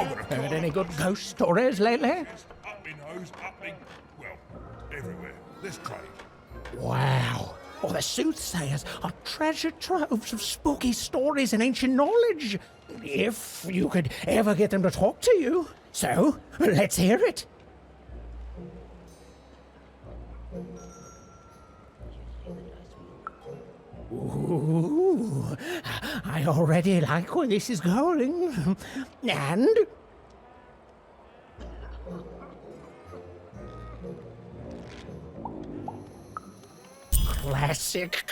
Heard any good ghost stories lately? Up me nose, up me... Well, everywhere. Let's trade. Wow. Well, the soothsayers are treasure troves of spooky stories and ancient knowledge. If you could ever get them to talk to you. So, let's hear it. Ooh, I already like where this is going. And... Classic!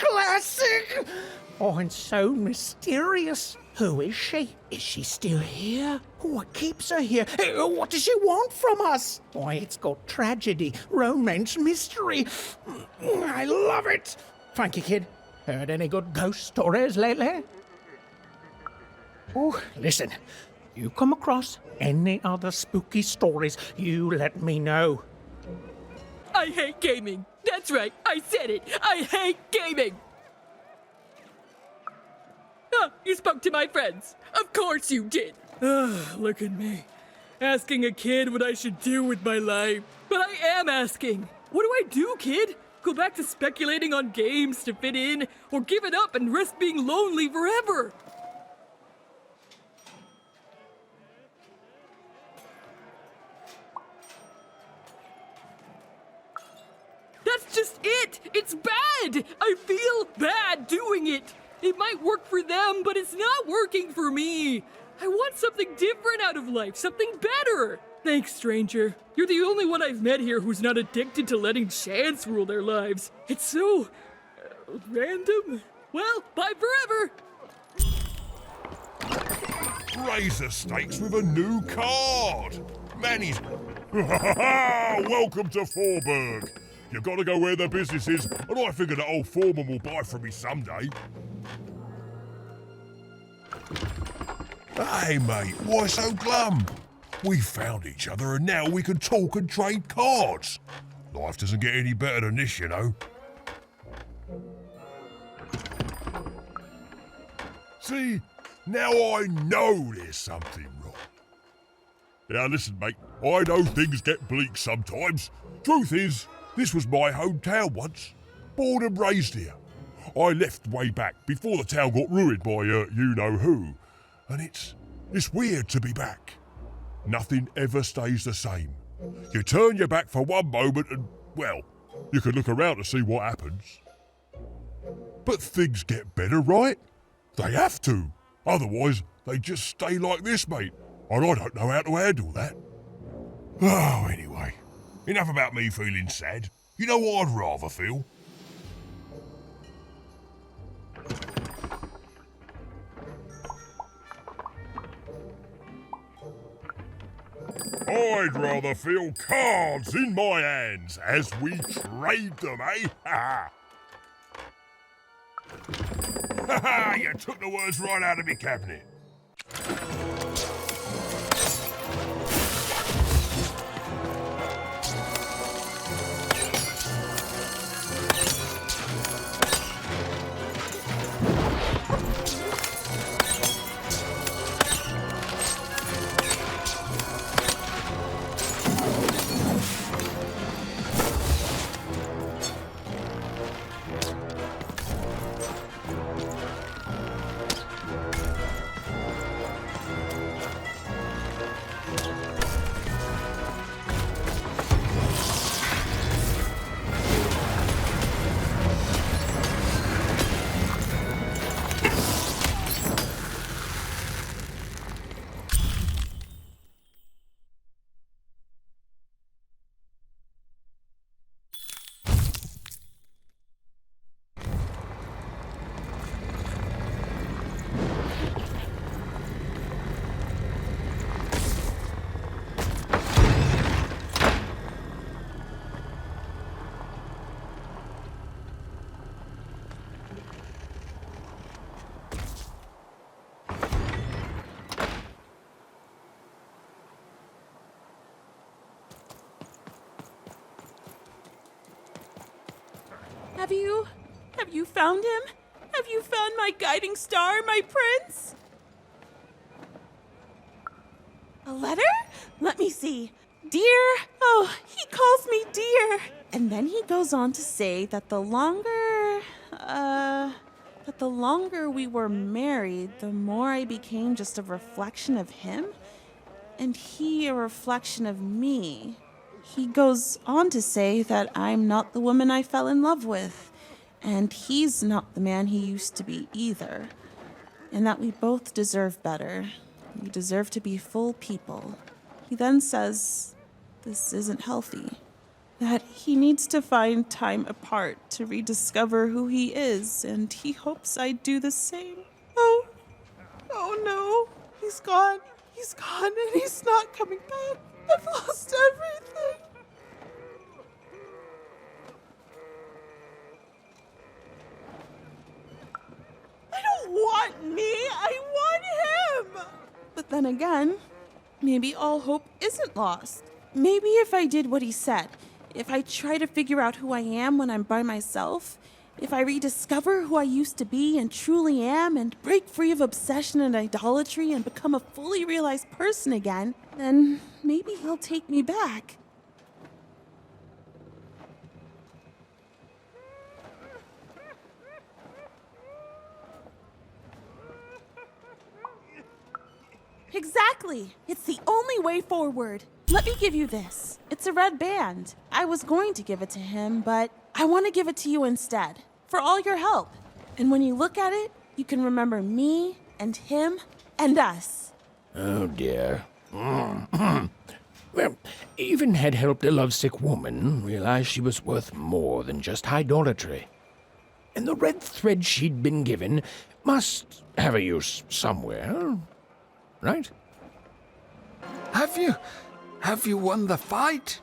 Oh, and so mysterious. Who is she? Is she still here? What keeps her here? What does she want from us? Why, it's got tragedy, romance, mystery. I love it. Thank you, kid. Heard any good ghost stories lately? Oh, listen. You come across any other spooky stories, you let me know. I hate gaming. That's right, I said it. I hate gaming. Ah, you spoke to my friends. Of course you did. Look at me. Asking a kid what I should do with my life. But I am asking. What do I do, kid? Go back to speculating on games to fit in, or give it up and risk being lonely forever? That's just it! It's bad! I feel bad doing it! It might work for them, but it's not working for me! I want something different out of life, something better! Thanks, stranger. You're the only one I've met here who's not addicted to letting chance rule their lives. It's so... random. Well, bye forever! Raise the stakes with a new card! Manny's... Welcome to Forburg! You've got to go where the business is, and I figure that old foreman will buy from me someday. Hey, mate, why so glum? We found each other and now we can talk and trade cards. Life doesn't get any better than this, you know. See, now I know there's something wrong. Now listen, mate, I know things get bleak sometimes. Truth is, this was my hometown once. Born and raised here. I left way back before the town got ruined by you-know-who. And it's weird to be back. Nothing ever stays the same. You turn your back for one moment and, well, you can look around to see what happens. But things get better, right? They have to. Otherwise, they just stay like this, mate. And I don't know how to handle that. Oh, anyway. Enough about me feeling sad. You know what I'd rather feel? I'd rather feel cards in my hands as we trade them, eh? Ha ha! You took the words right out of me cabinet. Have you found him? Have you found my guiding star, my prince? A letter? Let me see. Dear, oh, he calls me dear. And then he goes on to say that the longer we were married, the more I became just a reflection of him, and he a reflection of me. He goes on to say that I'm not the woman I fell in love with, and he's not the man he used to be either, and that we both deserve better. We deserve to be full people. He then says this isn't healthy, that he needs to find time apart to rediscover who he is, and he hopes I do the same. Oh no, he's gone, and he's not coming back. I've lost everything. I don't want me, I want him! But then again, maybe all hope isn't lost. Maybe if I did what he said, if I try to figure out who I am when I'm by myself, if I rediscover who I used to be and truly am and break free of obsession and idolatry and become a fully realized person again, then maybe he'll take me back. Exactly! It's the only way forward. Let me give you this. It's a red band. I was going to give it to him, but I want to give it to you instead, for all your help. And when you look at it, you can remember me and him and us. Oh, dear. Well, even had helped a lovesick woman realize she was worth more than just idolatry. And the red thread she'd been given must have a use somewhere, right? Have you won the fight?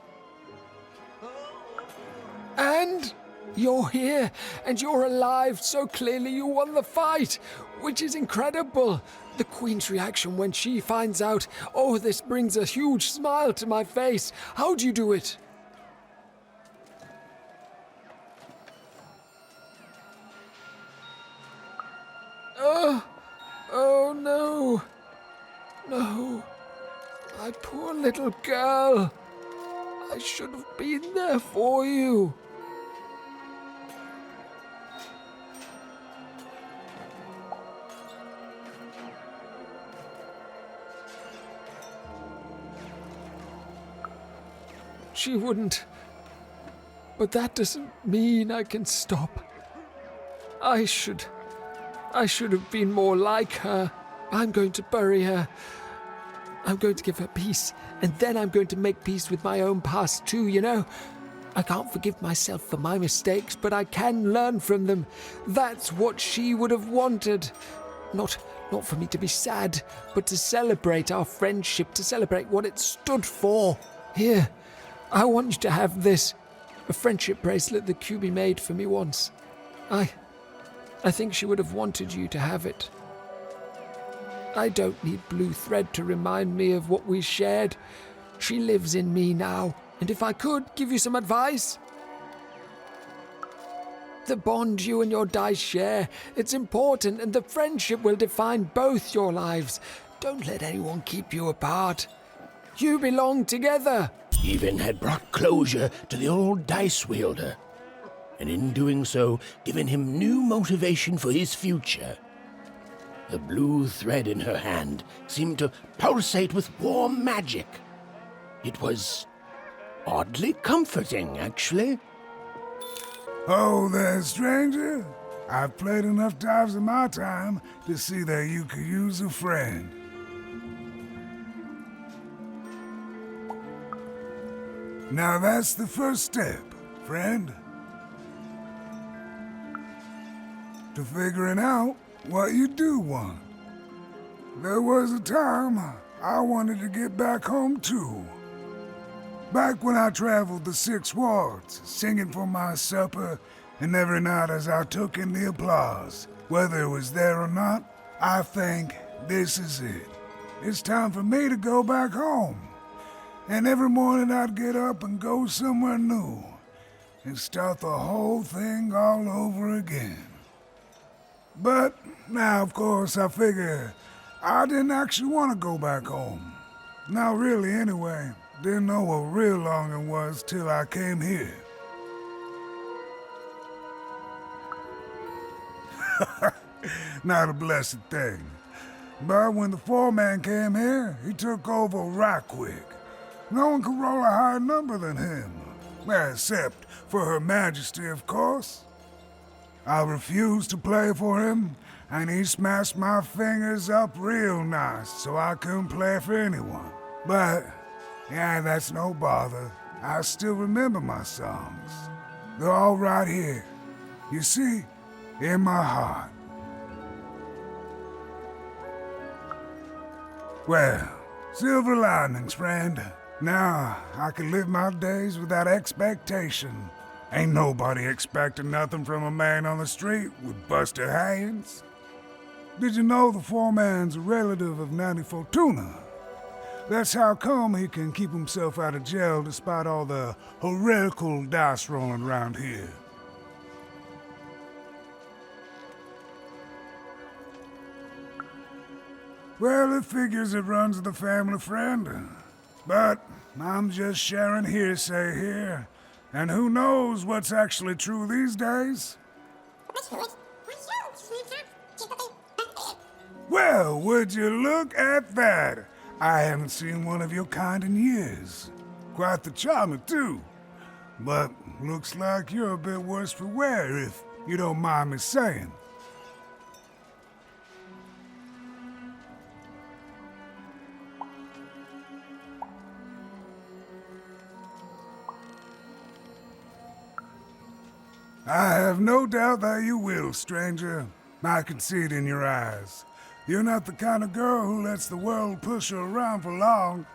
And you're here, and you're alive, so clearly you won the fight, which is incredible. The Queen's reaction when she finds out, oh, this brings a huge smile to my face. How'd you do it? Oh no. No. My poor little girl. I should have been there for you. She wouldn't. But that doesn't mean I can stop. I should have been more like her. I'm going to bury her. I'm going to give her peace, and then I'm going to make peace with my own past too, you know? I can't forgive myself for my mistakes, but I can learn from them. That's what she would have wanted. Not for me to be sad, but to celebrate our friendship, to celebrate what it stood for. Here, I want you to have this. A friendship bracelet that QB made for me once. I think she would have wanted you to have it. I don't need blue thread to remind me of what we shared. She lives in me now, and if I could give you some advice. The bond you and your dice share, it's important, and the friendship will define both your lives. Don't let anyone keep you apart. You belong together. Even had brought closure to the old dice wielder, and in doing so, given him new motivation for his future. The blue thread in her hand seemed to pulsate with warm magic. It was oddly comforting, actually. Oh there, stranger. I've played enough times in my time to see that you could use a friend. Now that's the first step, friend. To figuring out what you do want. There was a time I wanted to get back home too. Back when I traveled the 6 wards, singing for my supper, and every night as I took in the applause, whether it was there or not, I think this is it. It's time for me to go back home. And every morning I'd get up and go somewhere new, and start the whole thing all over again. But now, of course, I figure I didn't actually want to go back home. Not really, anyway. Didn't know what real longing was till I came here. Not a blessed thing. But when the foreman came here, he took over right quick. No one could roll a higher number than him. Well, except for Her Majesty, of course. I refused to play for him, and he smashed my fingers up real nice so I couldn't play for anyone. But, yeah, that's no bother. I still remember my songs. They're all right here. You see, in my heart. Well, silver linings, friend. Now I can live my days without expectation. Ain't nobody expecting nothing from a man on the street with busted hands. Did you know the foreman's a relative of Nanny Fortuna? That's how come he can keep himself out of jail despite all the heretical dice rolling around here. Well, it figures it runs the family, friend. But I'm just sharing hearsay here. And who knows what's actually true these days? Well, would you look at that? I haven't seen one of your kind in years. Quite the charmer, too. But looks like you're a bit worse for wear, if you don't mind me saying. I have no doubt that you will, stranger. I can see it in your eyes. You're not the kind of girl who lets the world push her around for long.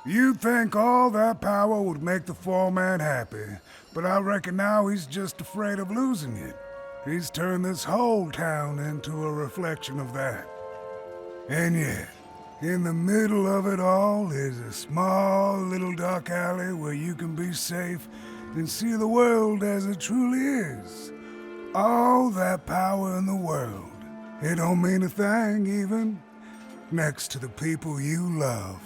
You think all that power would make the foreman happy, but I reckon now he's just afraid of losing it. He's turned this whole town into a reflection of that. And yet, in the middle of it all is a small little dark alley where you can be safe and see the world as it truly is. All that power in the world. It don't mean a thing, even, next to the people you love.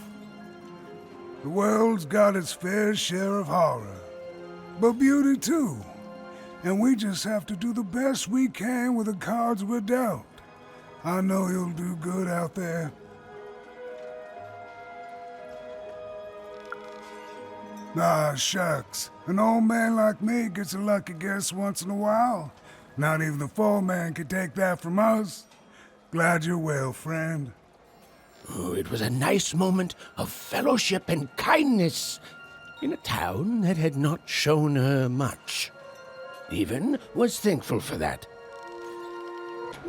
The world's got its fair share of horror, but beauty too. And we just have to do the best we can with the cards we're dealt. I know you'll do good out there. Ah, shucks. An old man like me gets a lucky guess once in a while. Not even the foreman can take that from us. Glad you're well, friend. Oh, it was a nice moment of fellowship and kindness in a town that had not shown her much. Even was thankful for that.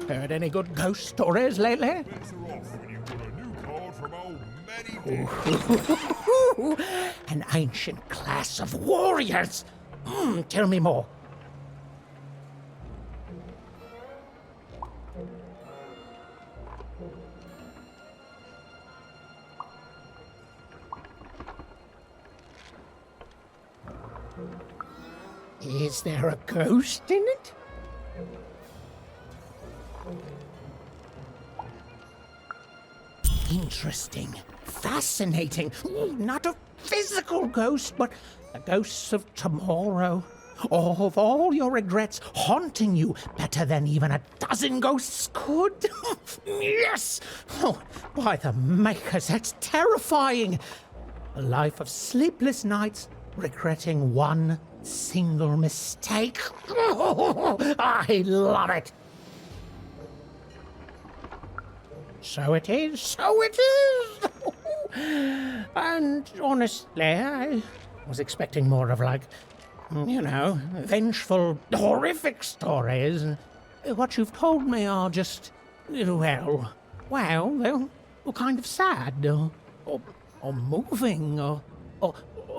Heard any good ghost stories lately? Bets are off when you've got a new card from old Manny Dick. An ancient class of warriors. Tell me more. Is there a ghost in it? Interesting. Fascinating. Not a physical ghost, but the ghosts of tomorrow. Of all your regrets haunting you better than even a dozen ghosts could. Yes! Oh, by the makers, that's terrifying. A life of sleepless nights, regretting one single mistake. I love it. So it is, so it is. And honestly, I was expecting more of vengeful, horrific stories. What you've told me are just, they're kind of sad, or moving, or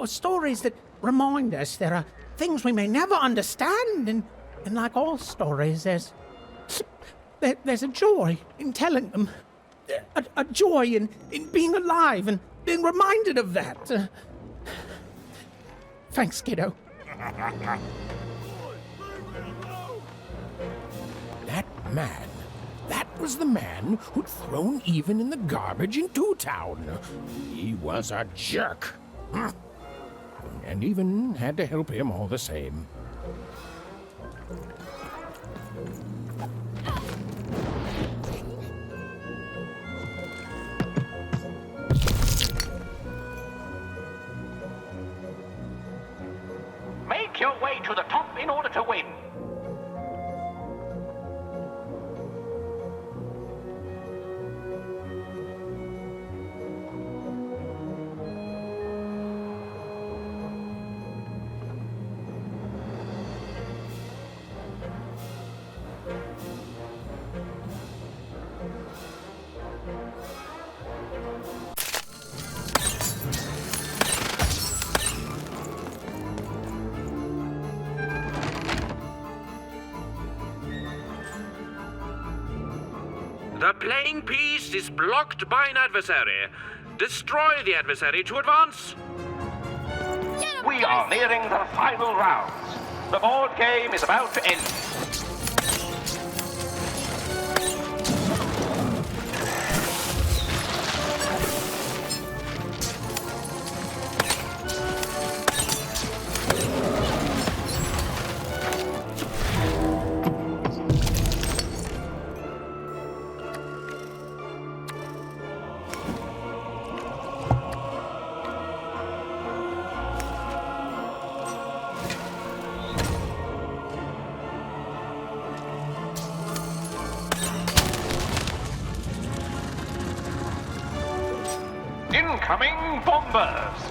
stories that remind us there are things we may never understand, and like all stories, there's a joy in telling them, a joy in being alive and being reminded of that. Thanks, kiddo. That man, that was the man who'd thrown even in the garbage into town. He was a jerk. And even had to help him all the same. Make your way to the top in order to win. The playing piece is blocked by an adversary. Destroy the adversary to advance. We are nearing the final rounds. The board game is about to end. Incoming bombers!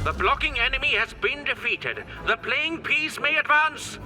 The blocking enemy has been defeated. The playing piece may advance.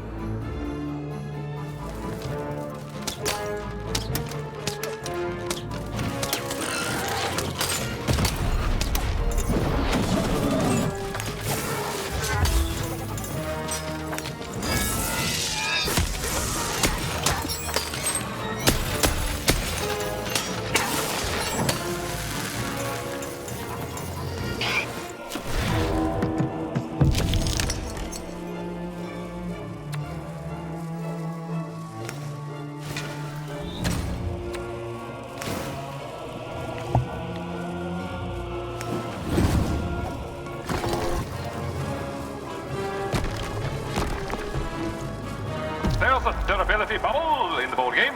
There's a durability bubble in the board game.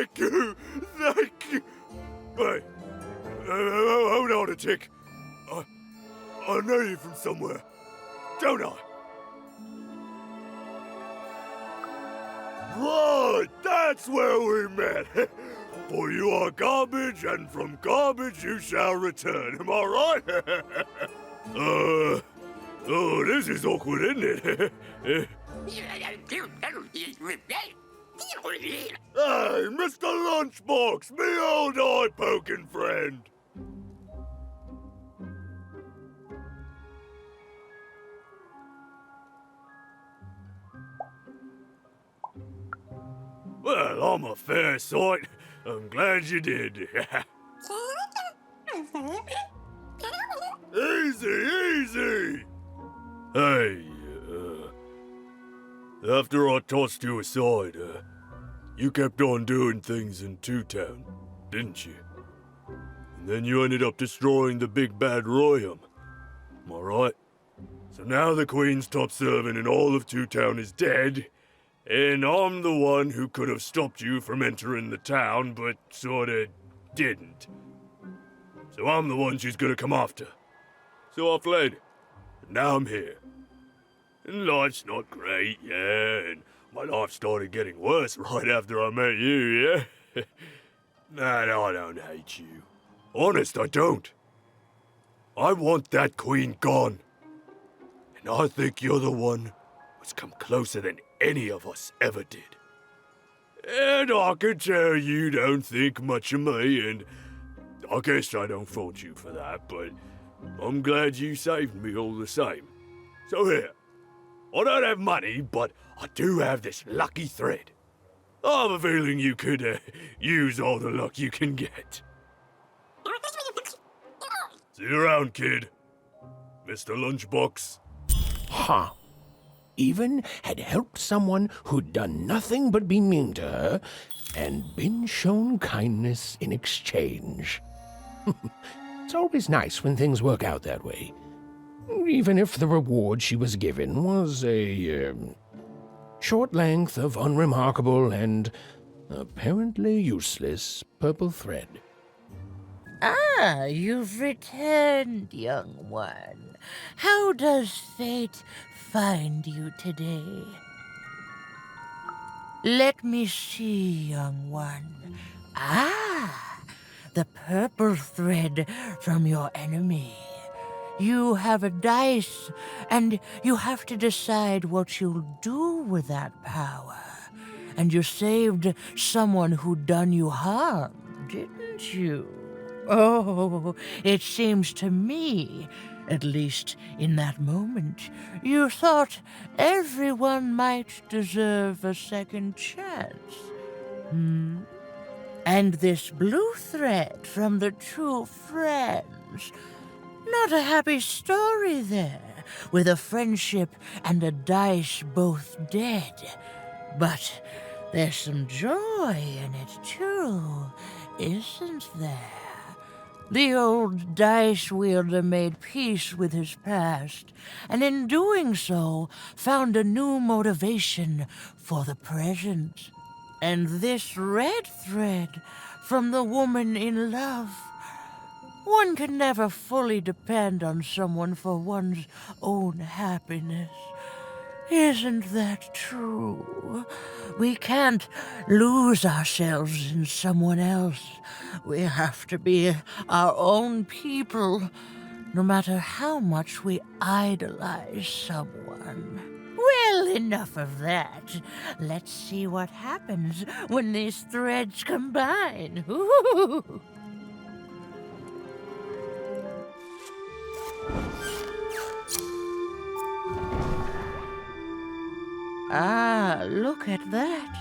Thank you! Thank you! Hey, hold on a tick. I know you from somewhere, don't I? Right, that's where we met. For you are garbage, and from garbage you shall return. Am I right? Oh, this is awkward, isn't it? Hey, Mr. Lunchbox, me old eye-poking friend. Well, I'm a fair sight. I'm glad you did. Easy! Hey, after I tossed you aside, you kept on doing things in Two Town, didn't you? And then you ended up destroying the big bad Royum. Am I right? So now the Queen's top servant in all of Two Town is dead, and I'm the one who could have stopped you from entering the town, but sorta didn't. So I'm the one she's gonna come after. So I fled, and now I'm here. And life's not great, yeah, and my life started getting worse right after I met you, yeah? Man, I don't hate you. Honest, I don't. I want that queen gone. And I think you're the one who's come closer than any of us ever did. And I can tell you don't think much of me, and I guess I don't fault you for that, but I'm glad you saved me all the same. So here, I don't have money, but I do have this lucky thread. I have a feeling you could use all the luck you can get. See you around, kid. Mr. Lunchbox. Huh. Even had helped someone who'd done nothing but be mean to her, and been shown kindness in exchange. It's always nice when things work out that way. Even if the reward she was given was a short length of unremarkable and apparently useless purple thread. Ah, you've returned, young one. How does fate find you today? Let me see, young one. Ah, the purple thread from your enemy. You have a dice, and you have to decide what you'll do with that power. And you saved someone who'd done you harm, didn't you? Oh, it seems to me, at least in that moment, you thought everyone might deserve a second chance. And this blue thread from the two friends. Not a happy story there, with a friendship and a dice both dead. But there's some joy in it, too, isn't there? The old dice wielder made peace with his past, and in doing so, found a new motivation for the present. And this red thread from the woman in love. One can never fully depend on someone for one's own happiness. Isn't that true? We can't lose ourselves in someone else. We have to be our own people, no matter how much we idolize someone. Well, enough of that. Let's see what happens when these threads combine. Ooh. Ah, look at that.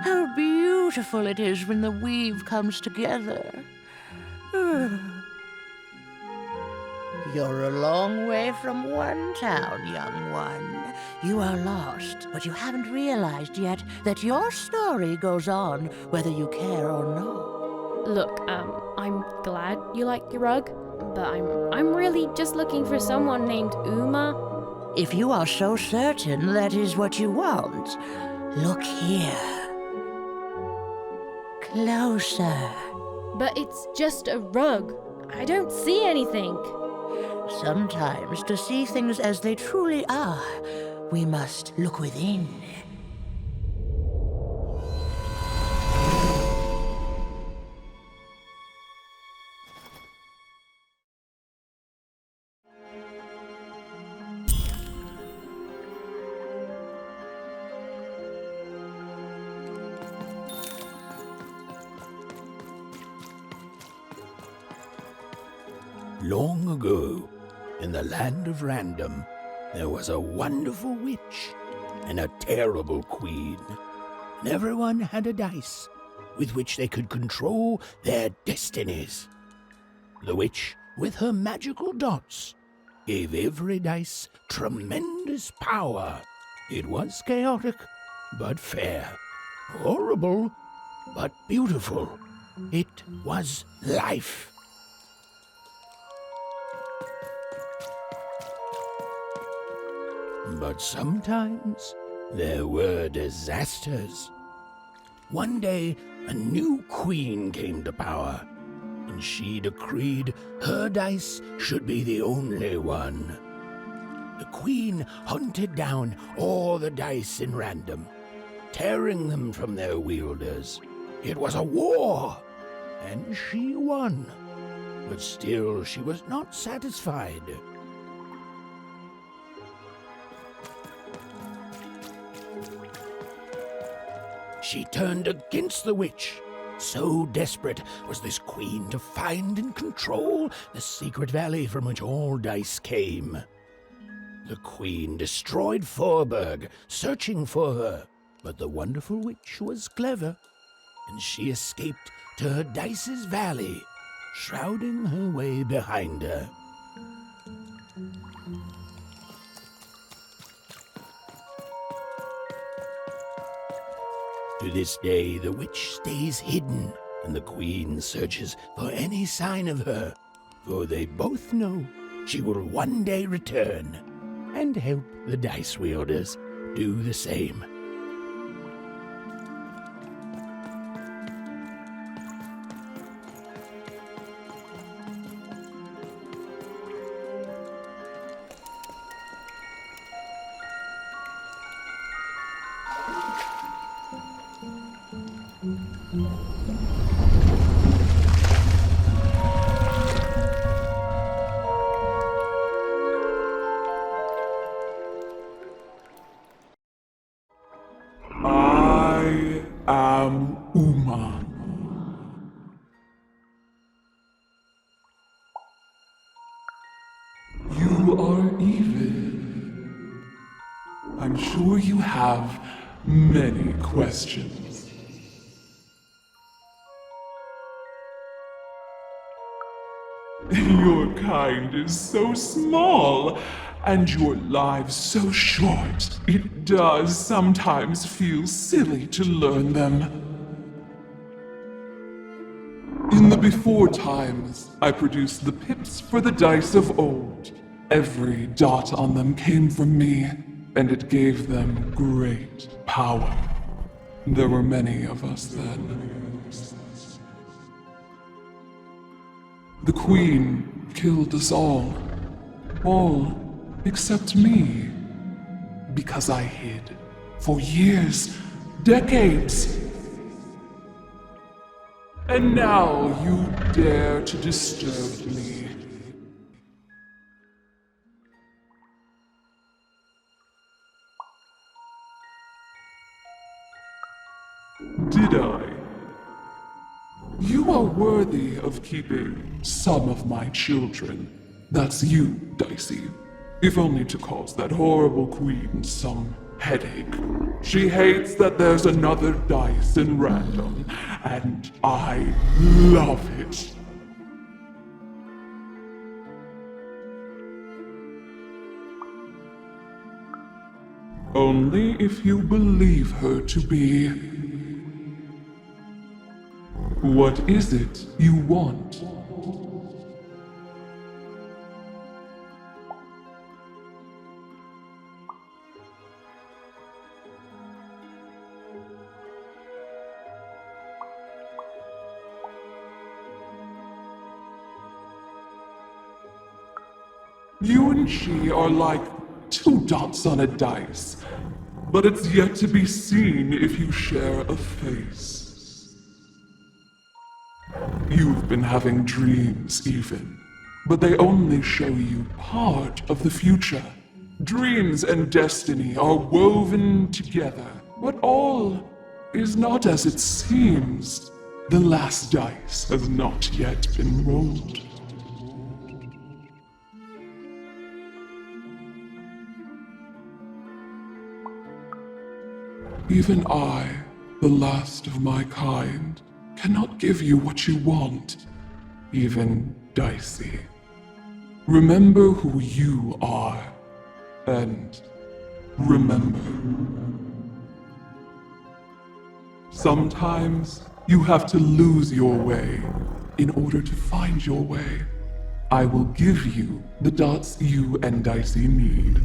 How beautiful it is when the weave comes together. You're a long way from one town, young one. You are lost, but you haven't realized yet that your story goes on whether you care or not. Look, I'm glad you like your rug, but I'm really just looking for someone named Uma. If you are so certain that is what you want, look here. closer. But it's just a rug. I don't see anything. Sometimes, to see things as they truly are, we must look within. Long ago, in the land of Random, there was a wonderful witch and a terrible queen. And everyone had a dice with which they could control their destinies. The witch, with her magical dots, gave every dice tremendous power. It was chaotic, but fair. Horrible, but beautiful. It was life. But sometimes there were disasters. One day, a new queen came to power, and she decreed her dice should be the only one. The queen hunted down all the dice in Random, tearing them from their wielders. It was a war, and she won. But still, she was not satisfied. She turned against the witch. So desperate was this queen to find and control the secret valley from which all dice came. The queen destroyed Forberg, searching for her, but the wonderful witch was clever, and she escaped to her dice's valley, shrouding her way behind her. To this day, the witch stays hidden, and the queen searches for any sign of her, for they both know she will one day return and help the dice wielders do the same. I am Uma. You are evil. I'm sure you have many questions. Your kind is so small, and your lives so short. It does sometimes feel silly to learn them. In the before times, I produced the pips for the dice of old. Every dot on them came from me, and it gave them great power. There were many of us then. The Queen killed us all except me, because I hid for years, decades. And now you dare to disturb me. Did I? You are worthy of keeping some of my children. That's you, Dicey. If only to cause that horrible queen some headache. She hates that there's another dice in Random, and I love it. Only if you believe her to be. What is it you want? You and she are like 2 dots on a dice, but it's yet to be seen if you share a face. You've been having dreams, even, but they only show you part of the future. Dreams and destiny are woven together, but all is not as it seems. The last dice has not yet been rolled. Even I, the last of my kind, cannot give you what you want, even Dicey. Remember who you are, and remember. Sometimes you have to lose your way in order to find your way. I will give you the dots you and Dicey need.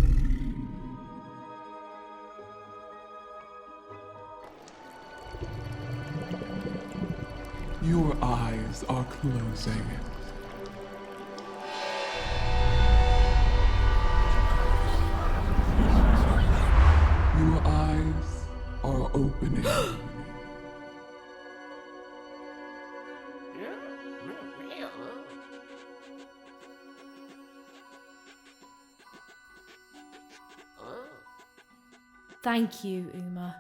Your eyes are closing. Your eyes are opening. Thank you, Uma.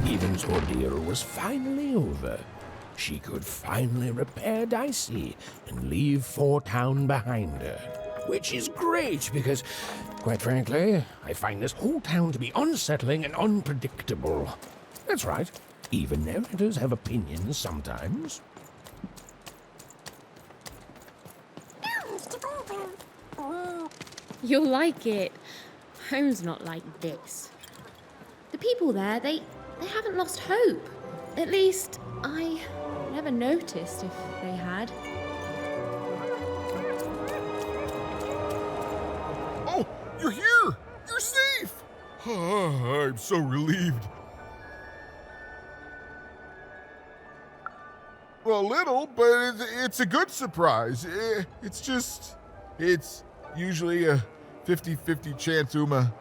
Even's ordeal was finally over. She could finally repair Dicey and leave Four Town behind her. Which is great because, quite frankly, I find this whole town to be unsettling and unpredictable. That's right. Even narrators have opinions sometimes. You'll like it. Home's not like this. The people there, they haven't lost hope. At least, I never noticed if they had. Oh, you're here! You're safe! Oh, I'm so relieved. Well, a little, but it's a good surprise. It's usually a 50-50 chance Uma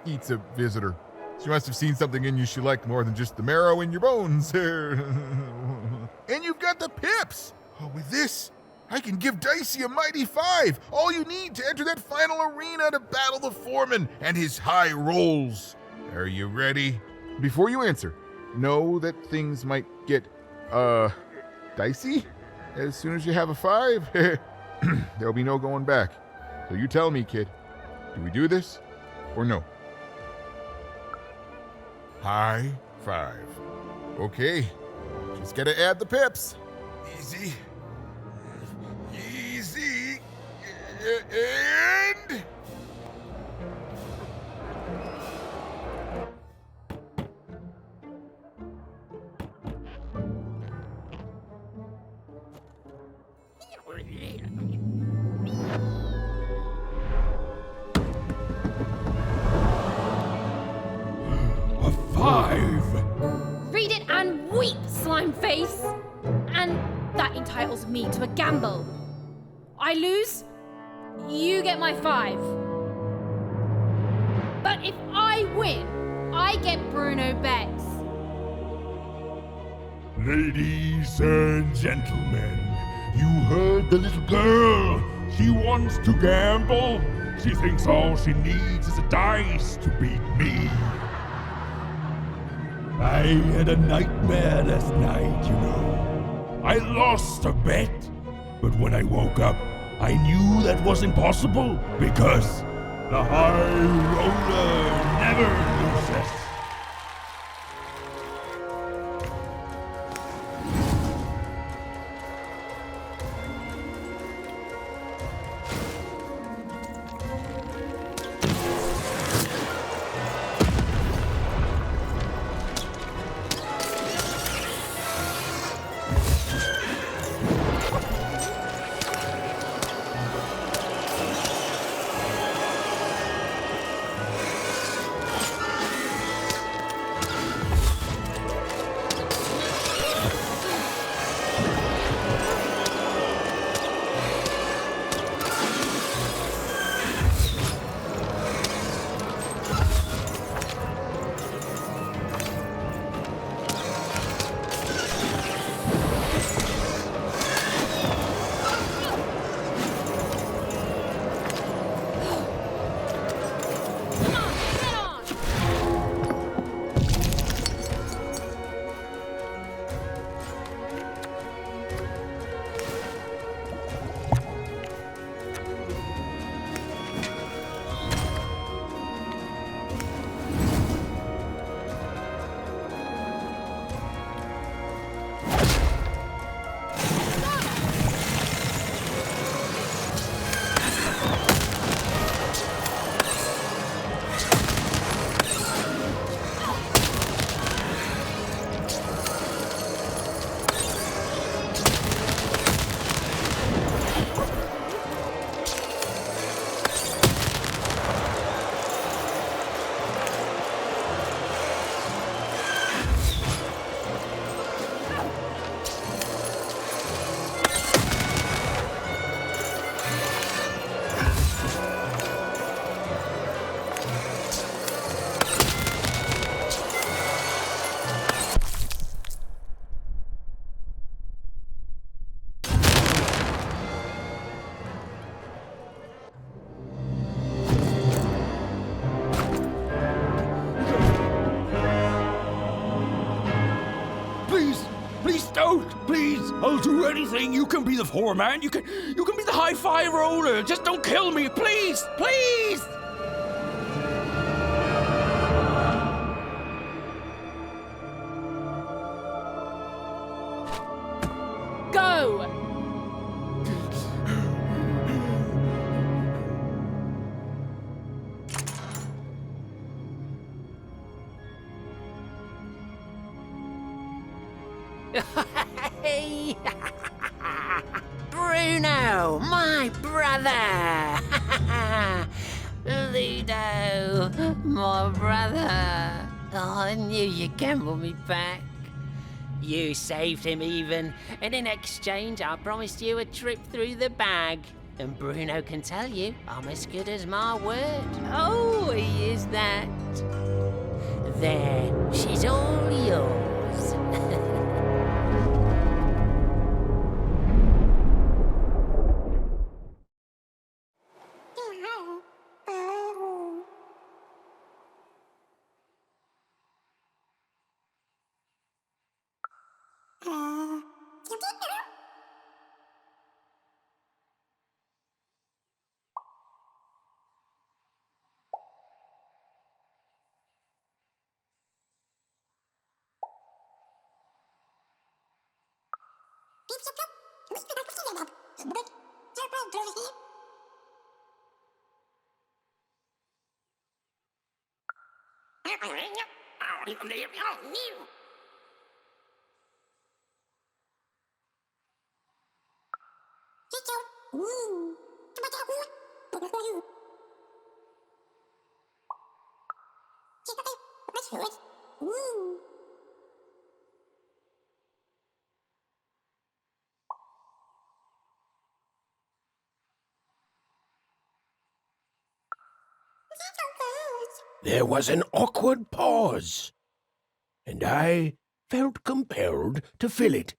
eats a visitor. She must have seen something in you she liked more than just the marrow in your bones. And you've got the pips! Oh, with this, I can give Dicey a mighty 5. All you need to enter that final arena to battle the foreman and his high rolls. Are you ready? Before you answer, know that things might get, dicey as soon as you have a 5. There'll be no going back. So you tell me, kid. Do we do this or no? High 5. Okay. Just gotta add the pips. Easy. Easy. And... A 5. Read it and weep, slime face! And that entitles me to a gamble. I lose, you get my 5. But if I win, I get Bruno Beggs. Ladies and gentlemen, you heard the little girl. She wants to gamble. She thinks all she needs is a dice to beat me. I had a nightmare last night, you know. I lost a bet. But when I woke up, I knew that wasn't possible because the high roller never loses. Please, I'll do anything. You can be the foreman. You can be the high-fi roller. Just don't kill me, please, please. Go! Hey! Bruno, my brother! Ludo, my brother! Oh, I knew you'd gamble me back. You saved him even, and in exchange I promised you a trip through the bag. And Bruno can tell you I'm as good as my word. Oh, he is that. There, she's all yours. There was an awkward pause, and I felt compelled to fill it.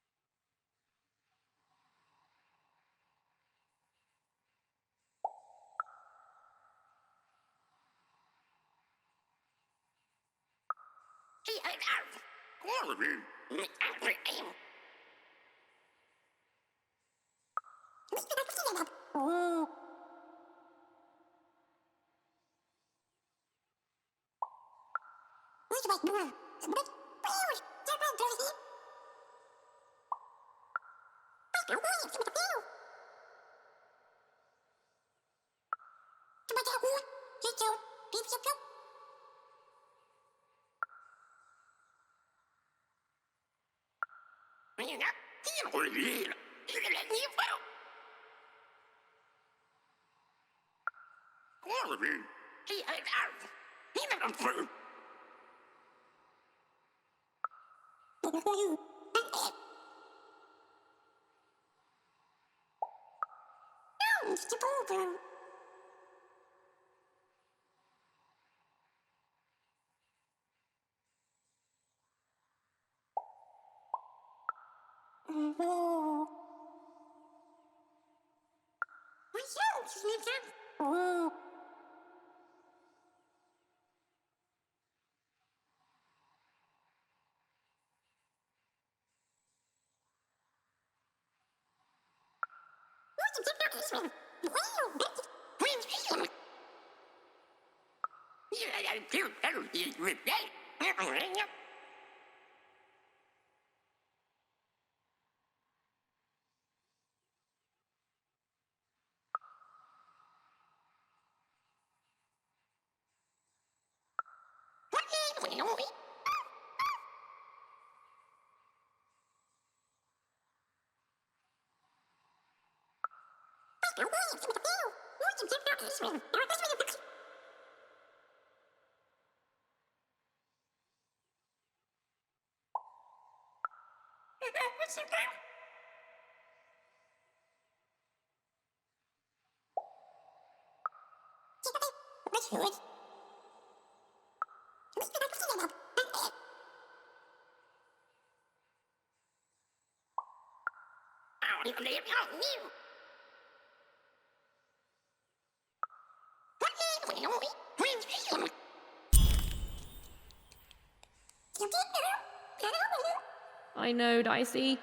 I know, Dicey.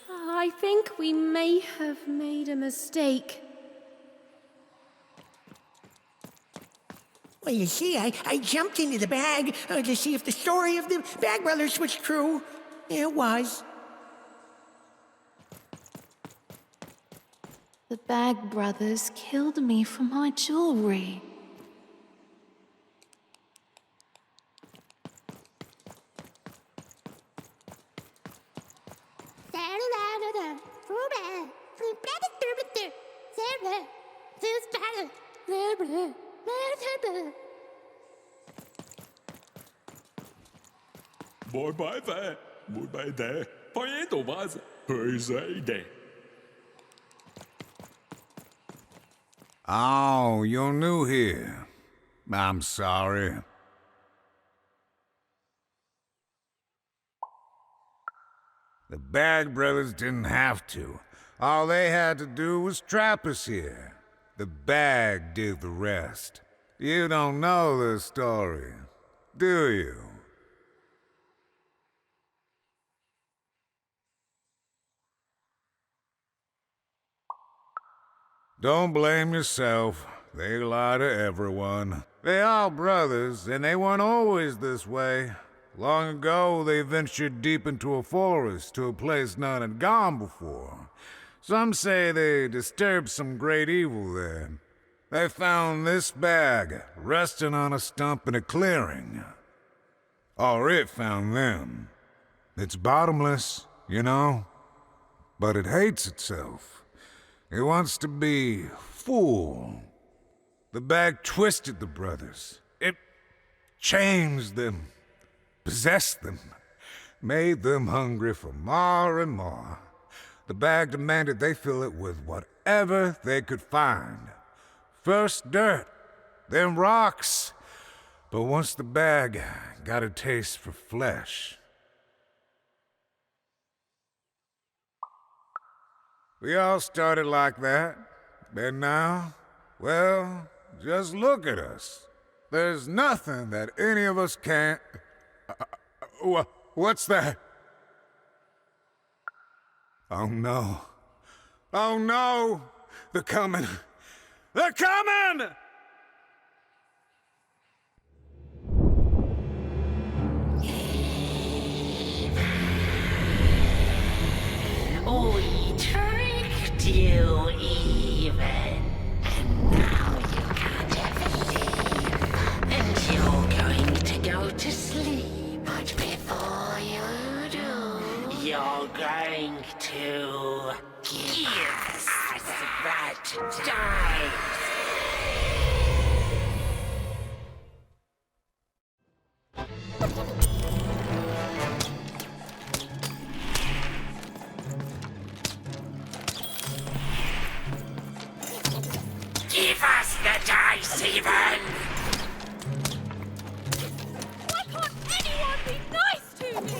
I think we may have made a mistake. Well, you see, I jumped into the bag to see if the story of the Bag Brothers was true. It was. The Bag Brothers killed me for my jewelry. Mỗi bãi về, mỗi bãi để, phải tổ vaz, hơi dậy để. Oh, you're new here. I'm sorry. The Bag Brothers didn't have to. All they had to do was trap us here. The bag did the rest. You don't know the story, do you? Don't blame yourself. They lie to everyone. They are brothers, and they weren't always this way. Long ago, they ventured deep into a forest to a place none had gone before. Some say they disturbed some great evil there. They found this bag resting on a stump in a clearing. Or it found them. It's bottomless, you know, but it hates itself. It wants to be full. The bag twisted the brothers. It changed them, possessed them, made them hungry for more and more. The bag demanded they fill it with whatever they could find. First dirt, then rocks. But once the bag got a taste for flesh, we all started like that. And now, well, just look at us. There's nothing that any of us can't... what's that? Oh no. Oh no! They're coming! They're coming! We tricked you even, and now you can't leave. And you're going to go to sleep. But before you do, you're going to give us that dice. Give us the dice, even! Why can't anyone be nice to me?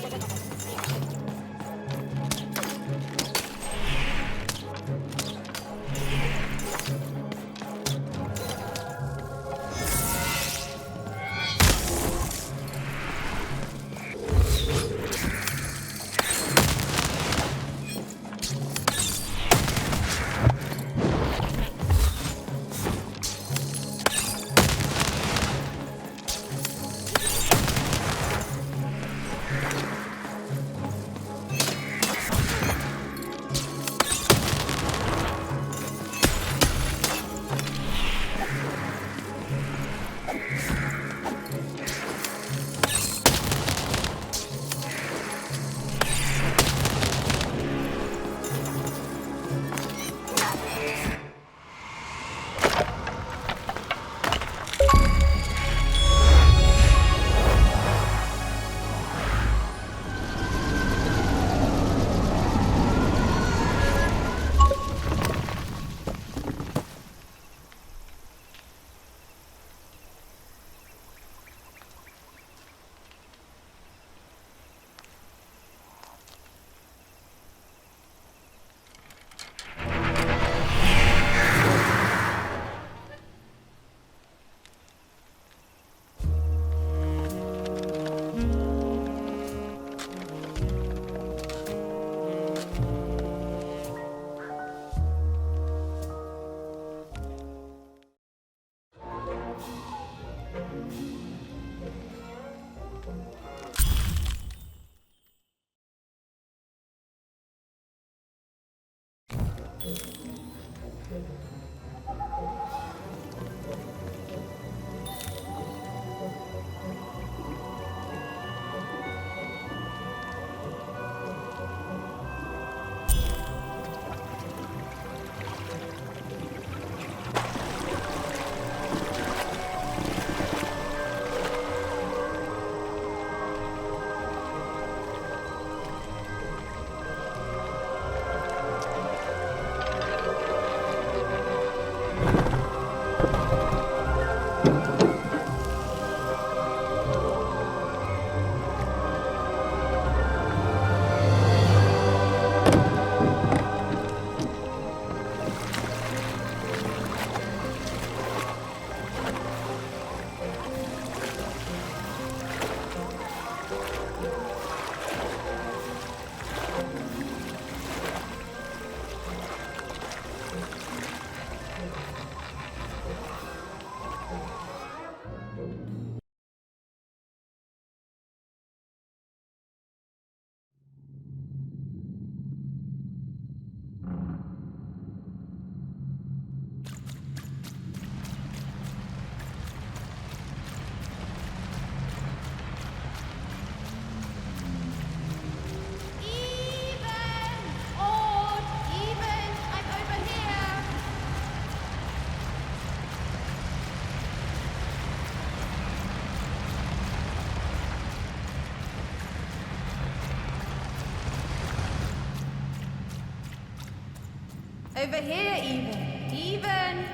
Over here, Even. Even!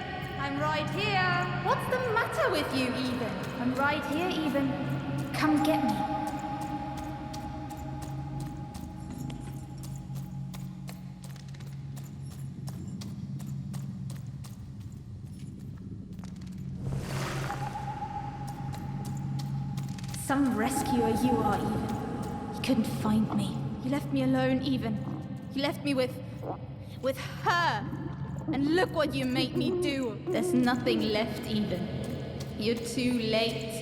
I'm right here. What's the matter with you, Even? I'm right here, Even. Come get me. Some rescuer you are, Even. You couldn't find me. You left me alone, Even. You left me with her. And look what you made me do. There's nothing left even. You're too late.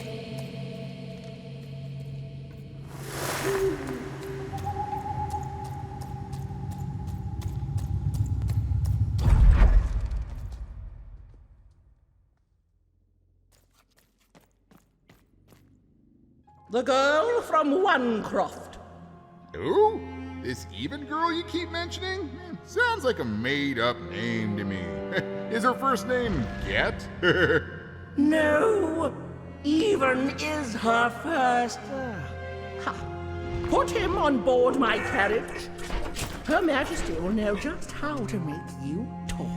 The girl from Onecroft. Who? This Even girl you keep mentioning? Sounds like a made-up name to me. Is her first name Get? No, Even is her first. Ha. Put him on board my carriage. Her Majesty will know just how to make you talk.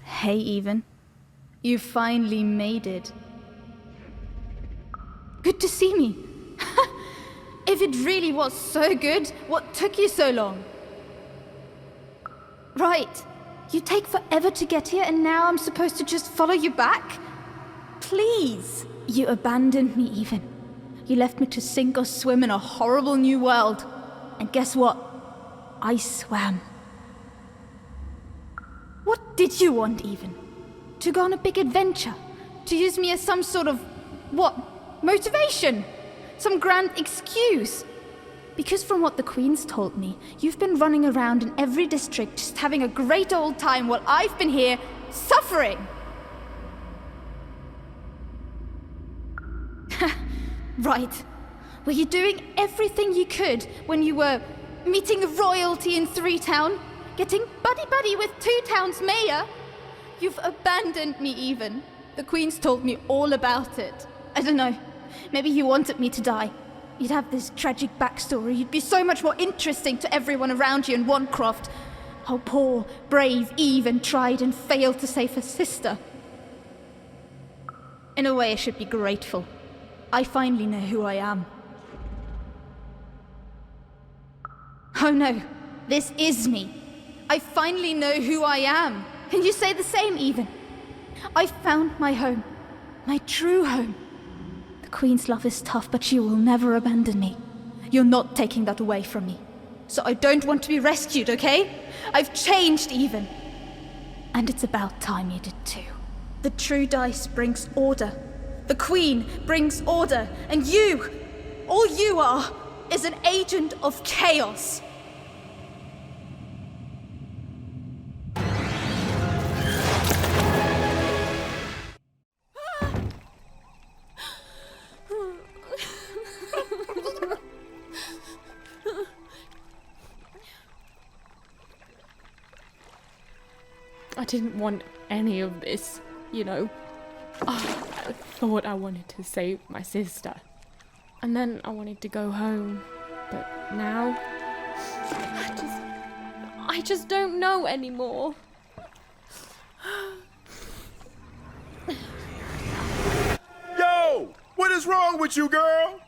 Hey, Even. You finally made it. Good to see me. If it really was so good, what took you so long? Right. You take forever to get here, and now I'm supposed to just follow you back? Please. You abandoned me, Even. You left me to sink or swim in a horrible new world. And guess what? I swam. What did you want, Even? To go on a big adventure? To use me as some sort of, motivation? Some grand excuse? Because from what the Queen's told me, you've been running around in every district just having a great old time while I've been here suffering. Right. Were you doing everything you could when you were meeting the royalty in 3-Town? Getting buddy-buddy with 2-Town's mayor? You've abandoned me, Even. The Queen's told me all about it. I don't know. Maybe you wanted me to die. You'd have this tragic backstory. You'd be so much more interesting to everyone around you in Onecroft. How poor, brave Even tried and failed to save her sister. In a way, I should be grateful. I finally know who I am. Oh no, this is me. I finally know who I am. Can you say the same, Even? I found my home. My true home. The Queen's love is tough, but she will never abandon me. You're not taking that away from me. So I don't want to be rescued, okay? I've changed, Even. And it's about time you did too. The true dice brings order. The Queen brings order. And you, all you are, is an agent of chaos. I didn't want any of this, you know. Oh, I thought I wanted to save my sister. And then I wanted to go home. But now, I just don't know anymore. Yo! What is wrong with you, girl?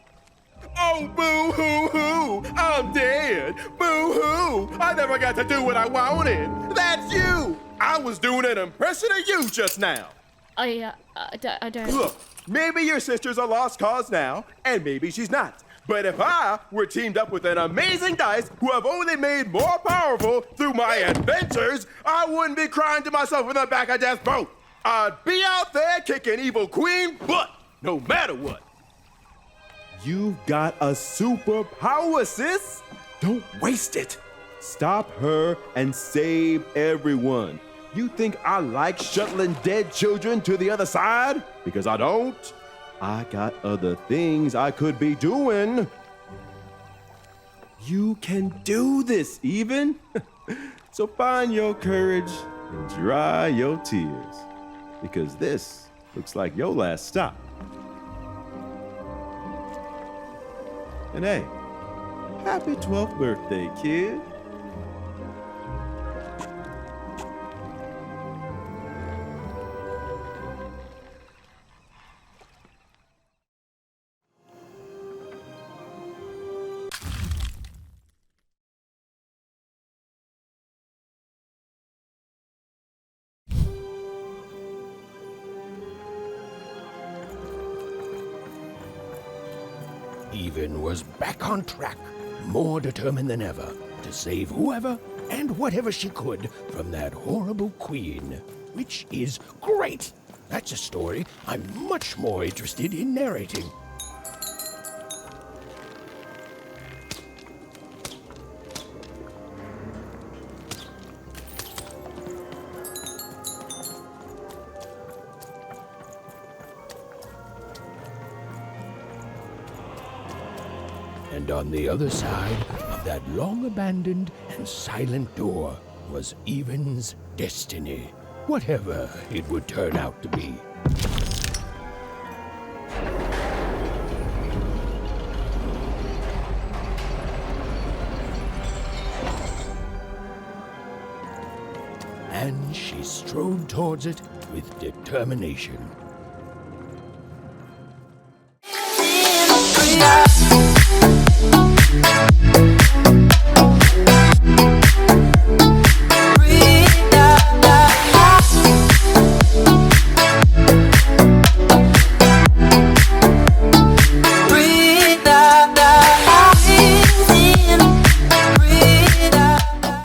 Oh, boo-hoo-hoo! I'm dead! Boo-hoo! I never got to do what I wanted! That's you! I was doing an impression of you just now! I don't... Look, maybe your sister's a lost cause now, and maybe she's not. But if I were teamed up with an amazing dice who have only made more powerful through my adventures, I wouldn't be crying to myself in the back of death's boat. I'd be out there kicking evil queen butt, no matter what. You've got a superpower, sis. Don't waste it. Stop her and save everyone. You think I like shuttling dead children to the other side? Because I don't. I got other things I could be doing. You can do this, Even. So find your courage and dry your tears, because this looks like your last stop. And hey, happy 12th birthday, kid. Even was back on track, more determined than ever to save whoever and whatever she could from that horrible queen. Which is great. That's a story I'm much more interested in narrating. And on the other side of that long-abandoned and silent door was Even's destiny, whatever it would turn out to be. And she strode towards it with determination.